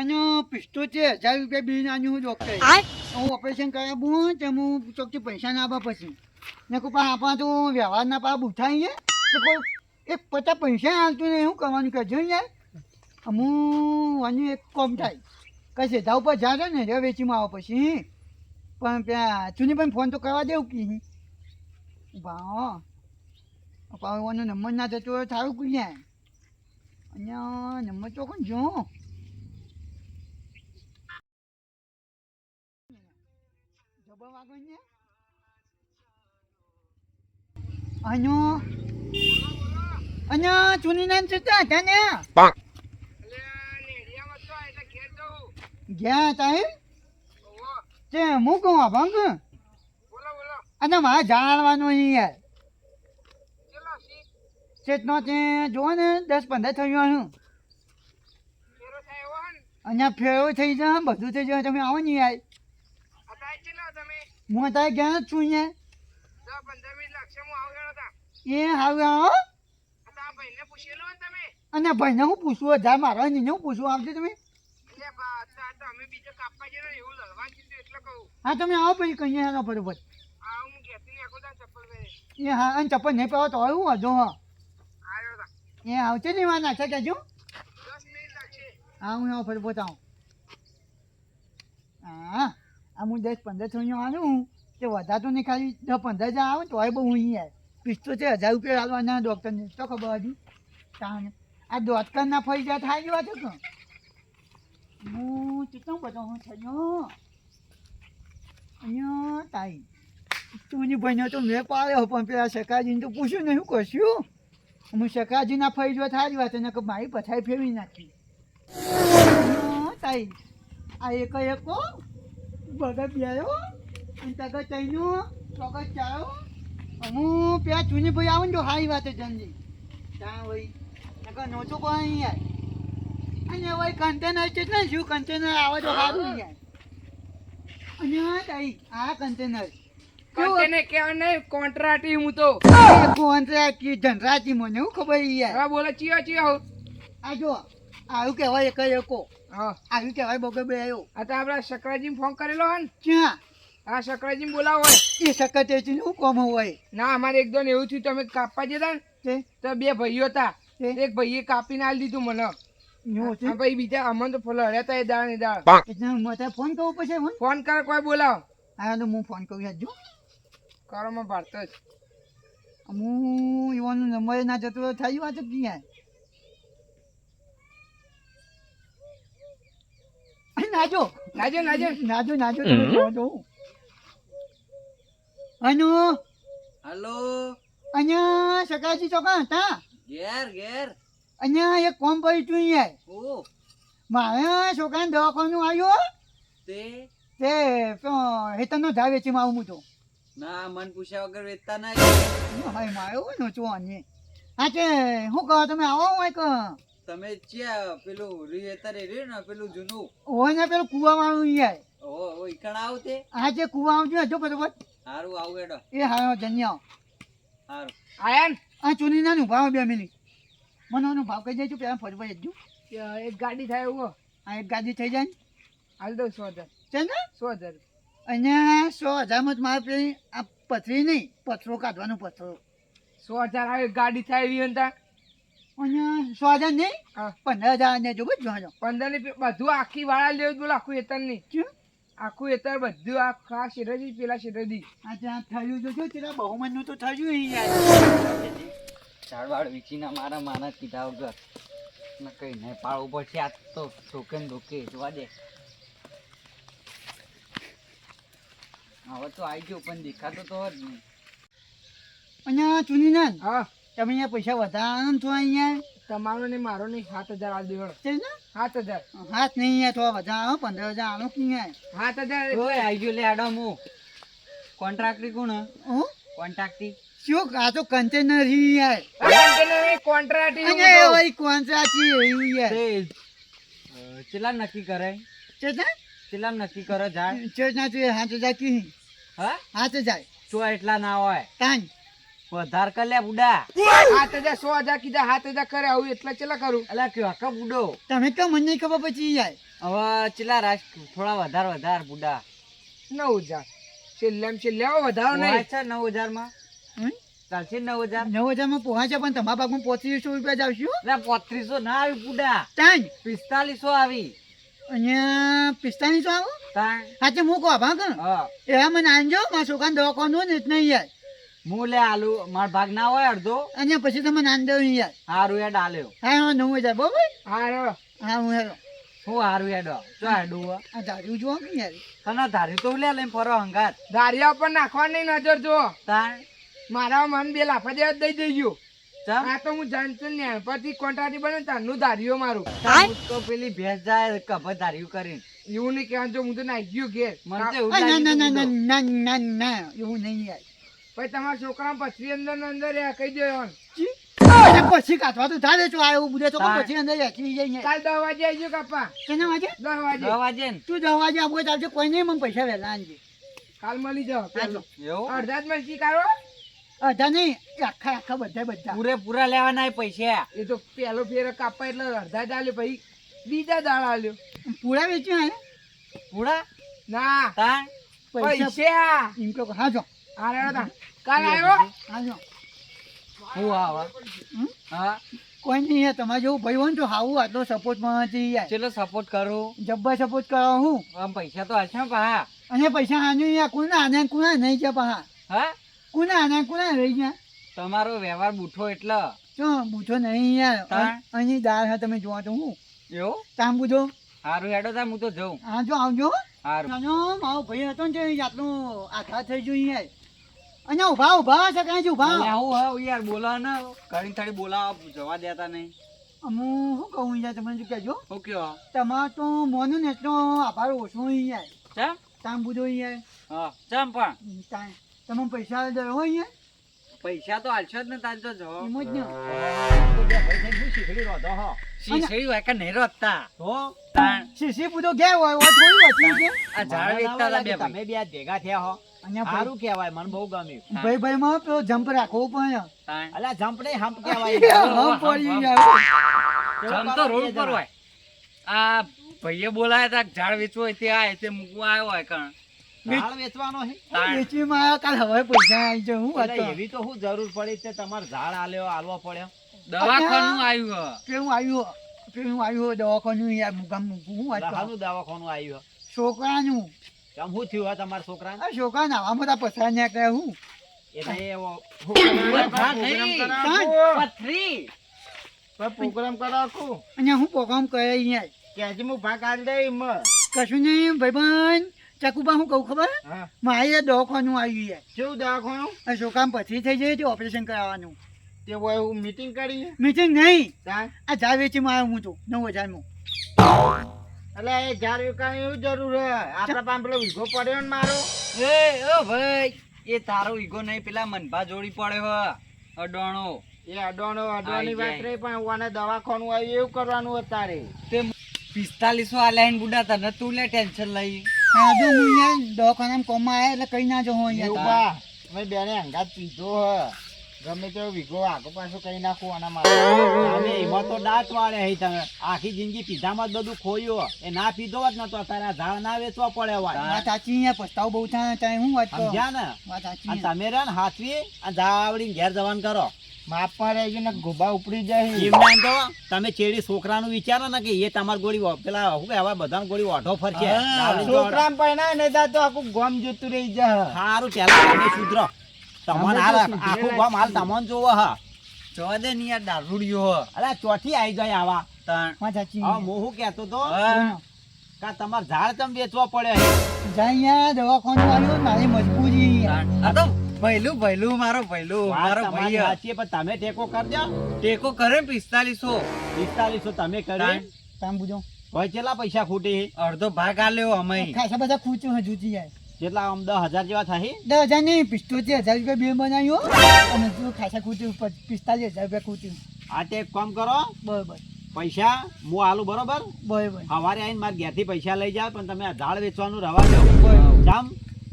અને 75,000 બિલ આન્યું હું ડોક્ટરે. હું ઓપરેશન કરાવું તે હું ચોકથી પૈસા ના આપવા પછી ને કોઈ પણ આપવા તો વ્યવહાર ના પા બુઠાઈએ તો કોઈ એક 50 પૈસા આવતું નહીં. શું કરવાનું કહેજો ને યાર. હું આનું એક કોમ થાય કઈ સીધા ઉપર જાજો ને રે વેચીમાં આવો પછી પણ ત્યાં ચૂની પણ ફોન તો કરવા દેવું કે ભાવવાનો નંબર ના જતો હોય સારું કુલ્યા અહીંયા નંબર તો કોણ જો જબર વાગો ને અહીંયા ચૂની નામ જતા હતા ને ગયા ટાઈમ તે હું કહું આ ભંગ અને મારે જાણવાનું નહીં યાર ચેતનો તે જુઓ ને 10-15 થયું હશું અહીંયા ફેરો થઈ જાય બધું થઈ જાય તમે આવો ને યાર હું અત્યારે ગયા જ છું અહીંયા એ હવે આવો અને ભાઈને હું પૂછવું હજાર મારો નહીં હું પૂછવું આવશે તમે હા તમે આવો પછી કહીએ એનો બરોબર એ હા અને ચપ્પલ નહીં પાવો તો એવું હજો હા એ આવશે ને એમાં નાખે કહેજો હા હું આવો ફરી બતાવું હા આ હું 10-15 થયું આવ્યું તે વધારતો નહીં ખાલી 10-15 હજાર આવે તો બહુ હું યાર 75,000 રૂપિયા હાલવાના ડૉક્ટરને તો ખબર હતી તાને આ ડૉક્ટરના પૈસા થાય જેવા છે કે હું કેટલું બધો હું થયો અહીંયા તાઈ તુંની ભાઈને તો મેં પાડ્યો પણ પેલા શકાજીને તો પૂછ્યું નહીં શું કરશું હું શકાજીના ફૈજો થાય વાત એને કે મારી પછાઈ ફેરવી નાખી તાઈ આ એક બગર બેયો અને તગર તઈનો તગર ચાયો હું પેલા ચૂની ભાઈ આવું ને તો સારી વાત જલ્દી ત્યાં ભાઈ નકર નહોતું કોઈ યાર અને ભાઈ કન્ટેનર છે ને શું કન્ટેનર આવે તો સારું યાર અને તાઈ આ કન્ટેનર કેવા નહીં કોન્ટ્રાટી હું તો કોન્ટ્રાક્ટ ધનરાજી મને શું ખબર યાર હા બોલો ચિયો આ જો આવું કહેવાય એક એકો હા આવું કહેવાય બગર બે આવ્યો આ તો આપડા શકરાજી ફોન કરેલો હે ને ક્યાં હા શકરાજી બોલાવો હોય એ શકત શું કોમ હોય ના અમારે એકદમ એવું થયું તમે કાપવા જતા ને તો 2 ભાઈઓ હતા એક ભાઈએ કાપીને આલી દીધું મને ભાઈ બીજા અમને તો ફોલો હર્યા હતા એ દાળ ને દાળ ફોન કરવો પડશે ફોન કર કોઈ બોલાવો હા તો હું ફોન કરું હજુ કરોમાં ભારત જ હું એવાનો નંબર ના જતો થઈ વાત જ ક્યાં નાજો નાજો નાજો નાજો નાજો તમે જોજો અનો હેલો અહીંયા સકાજી ચોકા હતા ઘેર અહીંયા એક કોમ પડી તું યાર ઓ મારે છોકરાને દવાખાનું આવ્યો તે હેતનનો ઝાડ વેચીમાં આવું હું તો ના મન પૂછ્યા વગર વેચતા ના હાય માયો નો ચોને હા તે શું કહો તમે આવો હોય કે તમે ચ્યા પેલું રીએતર રહ્યું ને પેલું જૂનું હોય ને પેલું કુવામાં આવ્યું યાર ઓ ઈકણ આવ તે હા જે કુવા આવજો હજો બરોબર હારું આવું એડો એ હારો જન્યા હારું આયા ને આ ચૂની ના ભાવ 2 મિનિટ મને એનો ભાવ કહી દેજો પેલા ફરવા જજો એક ગાડી થાય એવું આ એક ગાડી થઈ જાય ને હાલ દો 100,000 છે ને 100,000 અહીંયા 100,000 માં જ મારે પેલી આ પથરી નહીં પથરો કાઢવાનો પથરો 100,000 આવે ગાડી થાય એવી હતા અહીંયા 100,000 નહીં હા 15,000 ને જો બધું જો 15 ની બધું આખી વાળા લેવું બોલો આખું એતર ની શું આખું એતર બધું આખા શેરડી પેલા શેરડી આ ત્યાં થયું જો છો તેરા બહુમન નું તો થયું યાર ઝાડવાડ વીચીના મારા માના કીધા વગર ને કઈ નહીં પાડવું પડશે આ તો ટોકન ધોકે જોવા દે હવે તો આવી ગયો પણ દેખાતો તો જ નહીં અહીંયા ચૂની ના હા તમે અહીંયા પૈસા વધારે છો અહીંયા તમારો ને મારો ને 7,000 આલ દેવડો છે ને 7,000 હાથ નહીં અહીંયા થોડા વધારે 15,000 આનો ક્યાં 7,000 ઓય આવી ગયો લે આડો હું કોન્ટ્રાક્ટરી કોણ હું કોન્ટ્રાક્ટરી શું આ તો કન્ટેનર હી યાર કોન્ટ્રાક્ટી અને ઓય કોન્ટ્રાક્ટી હી યાર ચેલા નક્કી કરે છે ને ચેલા નક્કી કરે ઝાડ છે ના તું હાથ જાય કી હા હાથ જાય તો એટલા ના હોય કાન વધાર કર લે બુડા 7,000 100,000 કીધા 7,000 કરે આવું એટલે ચેલા કરું અલા કયો કા બુડો તમે તો મને નહીં ખબર પછી યાર. હવે ચેલા રાખ થોડા વધાર બુડા 9,000 છેલ્લે આવો વધારો પોહાય નહીં છે 9,000 માં હમ? ચાલશે 9,000 9,000 પોહા છે પણ તમારા ભાગમાં 3500 રૂપિયા જ આવશે હો. એટલે 3500 ના આવી બુડા તાન 4500 આવી અહીંયા 4500 આવો તાણ સાચે હું કહો ભાગ હા એ મને આનજો મારા છોકરાને દવાખાનું ને એટલે યાર હું લે આલુ માર ભાગ ના હોય અડધો અને પછી તમે નાન દો યાર. હારું હેડ આલ્યો હા 9,000 બરોબર. હા રો હા હું હેરો હું હારું હેડો જો હેડું હો આ ધાર્યું જો કે યાર. અને ધારી તો લે લઈને ફરો હંગાત દારિયા ઉપર નાખવાની નજર જો તાણ મારા મન 2 લાફા જેવા દઈ દેજો ચમ આ તો હું જાણતો ને પરથી કોન્ટ્રાક્ટ બને તારનું દારિયો મારું હું તો પેલી ભેંસ જાય કભ ધાર્યું કરીને એવું નહીં કહેવાનું જો હું તો નાઈ ગયો ઘેર મને તો એવું આ ના ના લાગ્યું ના તું ના ના ના એવું નહીં યાર. પછી તમારા છોકરા પછી અંદર ને અંદર કહી દો જી. અને પછી કાઢવા તો થાય છો આ એવું બધે તો હા. પછી અંદર યાચી જાય યાર. કાલ 10 વાગે આવજો કાપા કેના વાગે 10 વાગે 10 વાગે ને તું 10 વાગે આપો ચાલશે કોઈ નહીં મને પૈસા વહેલા આનજે. કાલ મળી જાઓ હાલો. એવું અડધા જ મરચી કાઢો અઢા નહીં આખા બધા પૂરેપૂરા લેવાના એ પૈસા એ તો પેલો ફેર કાપા એટલે અડધા જ આલ્યો પછી બીજા દાળ આલ્યો પૂરા વેચ્યું હે પૂરા ના તાણ પૈસા પૈસા એમ કહો હા જો આ રહ્યો તા. કાલ આવ્યો હા જો હું આવા હમ? હા કોઈ નહીં યાર તમારે જેવું ભાઈ હોય ને તો હાવું આટલો સપોર્ટમાં હતી યાર. ચલો સપોર્ટ કરું જબ્બર સપોર્ટ કરો હું આમ પૈસા તો હશે પા અને પૈસા આનું યાર કુના આને કુના નહીં છે પહા હા કુના રહી ગયા તમારો વ્યવહાર બૂઠો એટલે જો બૂઠો નહીં યાર હા. અહીં દાળ હા તમે જોવા તો હું એવું તામ બુધો હારું હેડો તા હું તો જઉં આવજો આવજો હારું નાનો મારો ભાઈ હતો ને તે આટલો આઘાત થઈ ગયો યાર અને ઉભા છે કાંઈ જ ઉભા અલ્યા હું હા યાર બોલાવ ને ઘણી થાળી બોલાવ જવા દેતા નહીં હું શું કહું યાર તમને શું કહેજો હું કયો તમારે તો મોનું ને એટલો આભાર ઓછો યાર ચમ તામ બુધો યાર હા ચમ પણ તમે પૈસા દો હોય યાર પૈસા તો હાલશો જ ને તાર તો જો એમ જ ને શીશડી હોય કે નહીં રોતતા તાણ શીશી બુધો ગયા હોય ઓ થોડી હતી છે આ ઝાડ વેચતા હતા બે ભાઈ. તમે બે ભેગા થયા હો અને સારું કહેવાય મને બહુ ગમ્યું ભાઈ માં પેલો જમ્પ રાખવો પણ તાણ અલ્યા જમ્પ નહીં હમ્પ હમ કહેવાય પડી યાર જમ તો રોડ ઉપર હોય આ ભાઈએ બોલાયા તા ઝાડ વેચવું હોય તે આય તે મૂકવા આવ્યો હોય કણ ઝાડ વેચવાનો છે તાણ વેચી માં કાલ હવે પૈસા આવી જાય હું વાત એટલે કરું. એવી તો શું જરૂર પડી તે તમારે ઝાડ આલવો પડ્યો દવાખાનું આવ્યું હ. પેલું આવ્યું દવાખાનું યાર મુકામ મૂકું હું વાત કરું. દહાનું દવાખાનું આવ્યું છોકરાનું કેમ શું થયું હે તમારા છોકરાને આ છોકરા નાવા બધા પસાર ને કરે હું એટલે એવો હા, નહીં. પથરી પ્રોગ્રામ કરાવું અને હું પ્રોગ્રામ કરે યાર કે હું ભાગ આલ દે કશું નહીં ભાઈબંધ ચકુબા હું કહું ખબર હા મારે દવાખાનું આવ્યું યાર કેવું દવાખાનું આ છોકરાને પથરી થઈ જાય તો ઓપરેશન કરાવવાનું તે હોય એવું મીટિંગ કરી મીટિંગ નહીં તાન આ ઝાડ વેચીમાં આવ્યો હું તો 9,000 એટલે એ ઝાડ વેચવાની એવું જરૂર હે આપડા પાસે પેલો વીઘો પડ્યો ને મારો એ ઓ ભાઈ એ તારો ઈગો નહીં પેલા મનભા જોડી પડ્યો હ અડોણો એ અડવાની આઈ વાત જાય. રહી પણ ઓને દવાખાનું આવ્યું એવું કરવાનું અત્યારે તે 4500 આલ્યા ને બુડા તને તું લે ટેન્શન લઈ હા જો હું યાર દવાખાનામાં કોમમાં આવ્યા એટલે કઈ ના જો હું એવું યાર બા મેં બેને અંગાત પીધો હ ગમે તેવો વીઘો આગો પાછો કઈ નાખું આના માટે એમાં તો દાંત વાળે હે તમે આખી જિંદગી પીધામાં જ બધું ખોયું એ ના પીધો હોત ને તો તારા ઝાડ ના વેચવા પડે હોય વાત સાચી યાર પસ્તાવ બહુ થાય ત્યાં હું વાત કરું સમજ્યા ને વાત સાચી અને યાર. તમે રે ને હાથવી અને જાવડીને ઘેર જવાનું કરો માપમાં રહી ગયું ને ગોબા ઉપડી જાય એમ તો તમે ચેડી છોકરાનું વિચારો ને કે એ તમારી ગોળી પેલા શું કહેવાય બધાને ગોળી ઓઢો ફરશે છોકરા પહેના ને તો આખું ગોમ જતું રહી જાય સારું પેલા તમે સુધરો તમને હાલ આખું ગોમ હાલ તમને જોવો હા જવા દે ને યાર દારૂડિયો હ અરે ચોથી આવી જાય આવા તાણ વાત સાચી હા યાર. હું શું કહેતો તો હા. કા તમારે ઝાડ ચમ વેચવા પડે છે જાય યાર દવાખાનું આવ્યું મારી મજબૂરી યાર. તાણ. આ તો ભૈલું મારો ભૈલું મારો તમારી ભાઈ હ. સાચી પણ તમે ટેકો કરજો ટેકો કરે ને 4500 4500 તમે કરી તાણ. તામ બુજો ભાઈ કેટલા પૈસા ખૂટી અડધો ભાગ આલ્યો અમે ખાસા બધા ખૂચ્યું હજુ થી યાર કેટલા આમ 10,000 જેવા થાય 10,000 નહીં 75,000 રૂપિયા બિલ બનાવ્યો અને તું ખાસા ખૂચ્યું 45,000 રૂપિયા ખૂચ્યું આ તે એક કામ કરો બરોબર પૈસા હું આલું બરોબર બરોબર સવારે આવીને મારા ઘેરથી પૈસા લઈ જાવ પણ તમે આ ઝાડ વેચવાનું રવા દો જામ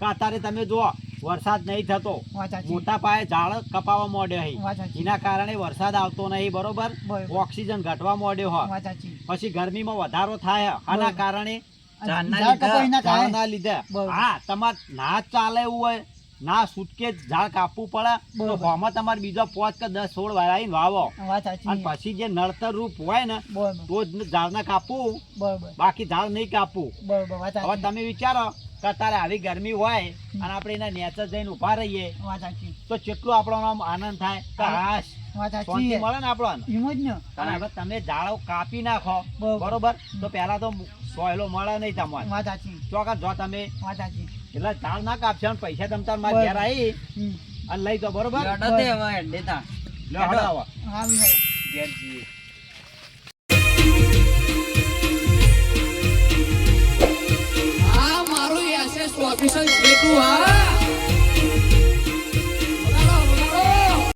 કા તારે તમે જુઓ વરસાદ નહીં થતો, વાત સાચી. મોટા પાયે ઝાડ કપાવા માંડ્યો છે, વાત સાચી. એના કારણે વરસાદ આવતો નહીં, બરોબર, બરોબર. ઓક્સિજન ઘટવા માંડ્યો હોય, વાત સાચી. પછી ગરમીમાં વધારો થાય, આના બરોબર. કારણે ઝાડના ઝાડ લીધે. કપાઈ ના થાય. ઝાડના લીધે. બરોબર. હા, તમારે ના ચાલે એવું હોય, ના છૂટકે જ ઝાડ કાપવું પડે, તો બરોબર. આમાં તમારે બીજો 5 કે 10 છોડ વાળીને વાવો, વાત સાચી. અને પછી જે નડતર રૂપ હોય ને બરોબર. તો જ ઝાડને કાપવું, બરોબર. બાકી ઝાડ નહીં કાપવું. બરોબર. વાત હવે સાચી. તમે વિચારો કે અત્યારે આવી ગરમી હોય અને આપણે એના નેચર જઈને ઉભા રહીએ વાત સાચી. તો કેટલો આપણો આમ આનંદ થાય કે હાશ, વાત શાંતિ સાચી. મળે ને આપણને. એમ જ ને. અને હવે તમે ઝાડો કાપી નાખો, બરોબર. બરોબર, તો પહેલા તો સોયલો મળે નહીં તમને. વાત સાચી. ચોક્કસ જો તમે વાત સાચી. એટલે ઝાડ ના કાપશો અને પૈસા તમે તાર મારા ઘેર આવી હમ. અને લઈ તો બરોબર. હેડો તે હવે હેડે તા. લો, હળો આવો. આવી હવે. ઘેર જઈએ. આ મારું એસએસ ઓફિસર જેટલું આ